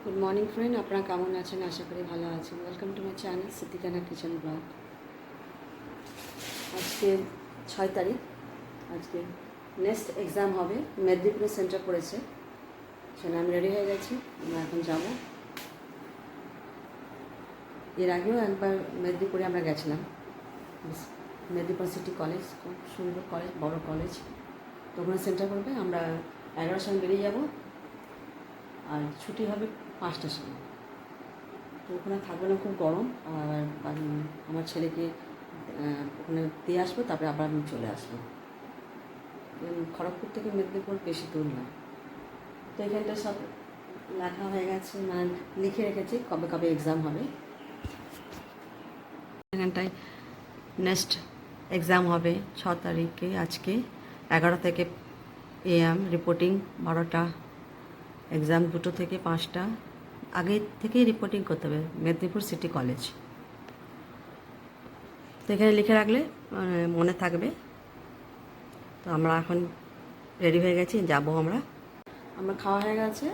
Good morning friend, আপনারা কেমন আছেন? আশা করি ভালো আছেন। Welcome to my channel Siddikana kitchen vlog. আজকে 6 তারিখ। আজকে নেক্সট এক্সাম হবে, মেদিনীপুরে সেন্টার পড়েছে। সেখানে আমি রেডি হয়ে গেছি, আমরা এখন যাব। এর আগেও একবার মেদিনীপুরে আমরা গেছিলাম, মেদিনীপুর সিটি কলেজ, খুব সুন্দর কলেজ, বড় কলেজ। তো ওখানে সেন্টার পড়বে। আমরা 11টার সময় বেরিয়ে যাব, আর ছুটি হবে 5টার সময়। তো ওখানে থাকবে না, খুব গরম। আর আমার ছেলেকে ওখানে দিয়ে আসবো, তারপরে আবার আমি চলে আসবো। খড়গপুর থেকে মেদিনীপুর বেশি দূর না। তো এখানটা সব লেখা হয়ে গেছে, মানে লিখে রেখেছি কবে কবে এক্সাম হবে। এখানটায় নেক্সট এক্সাম হবে 6 তারিখে। আজকে 11 থেকে AM রিপোর্টিং, 12টা এক্সাম, 2টো থেকে 5টা। আগে থেকেই রিপোর্টিং করতে হবে, মেদিনীপুর সিটি কলেজ। তো এখানে লিখে রাখলে মনে থাকবে। তো আমরা এখন রেডি হয়ে গেছি, যাব। আমরা খাওয়া হয়ে গেছে,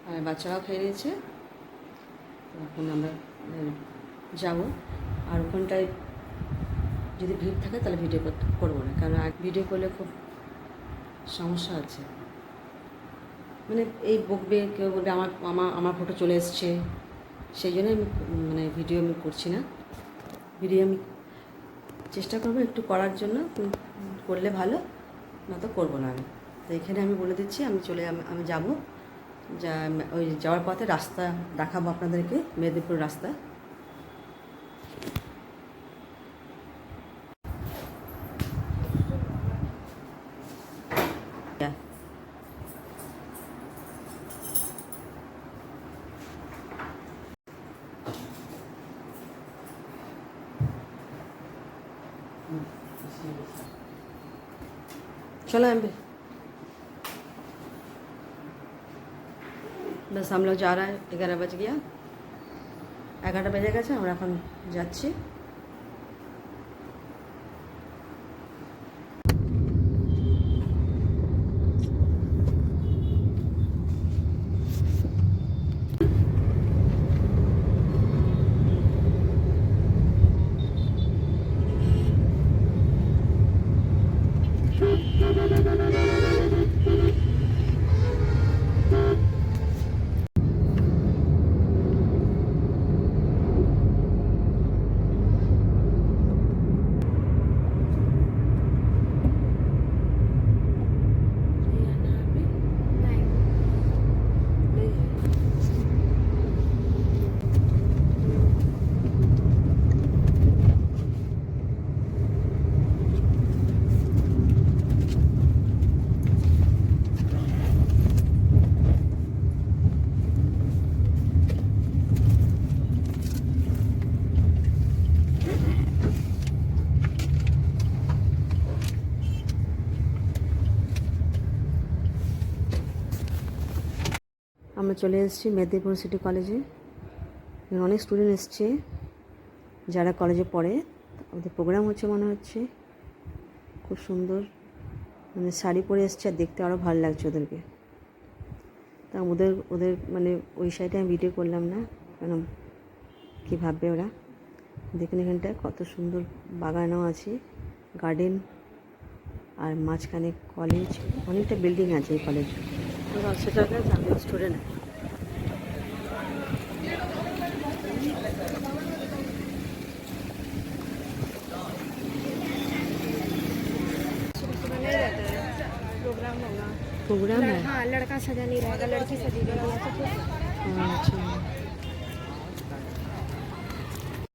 আর বাচ্চারাও খেয়ে নিয়েছে। তো এখন আমরা যাব। আর ওখানটায় যদি ভিড় থাকে তাহলে ভিডিও করবো না, কারণ ভিডিও করলে খুব সমস্যা আছে। মানে এই বকবে, কেউ বলবে আমার ফটো চলে এসছে, সেই জন্য আমি ভিডিও আমি করছি না। ভিডিও আমি চেষ্টা করবো একটু করার জন্য, করলে ভালো, না তো করবো না আমি। তো এখানে আমি বলে দিচ্ছি, আমি যাব। ওই যাওয়ার পথে রাস্তা দেখাবো আপনাদেরকে, মেদিনীপুর রাস্তা। चलो हम बस हम लोग जा रहा है। 11 बज गया, 11টা বেজে গেছে, আমরা এখন যাচ্ছি। আমরা চলে এসেছি মেদিনীপুর সিটি কলেজে। অনেক স্টুডেন্ট এসছে যারা কলেজে পড়ে। ওদের প্রোগ্রাম হচ্ছে মনে হচ্ছে। খুব সুন্দর, শাড়ি পরে এসছে, আর দেখতে আরও ভালো লাগছে ওদেরকে। তা ওদের ওই সাইডে আমি ভিডিও করলাম না, কারণ কী ভাববে ওরা। দেখুন এখানটায় কত সুন্দর বাগানও আছে, গার্ডেন, আর মাঝখানে কলেজ। অনেকটা বিল্ডিং আছে এই কলেজ। সেটাকে আমি স্টুডেন্ট। प्रोग्राम होगा। प्रोग्राम है? हाँ, लड़का सजा नहीं रहेगा, लड़की सजी रहेगी। अच्छा।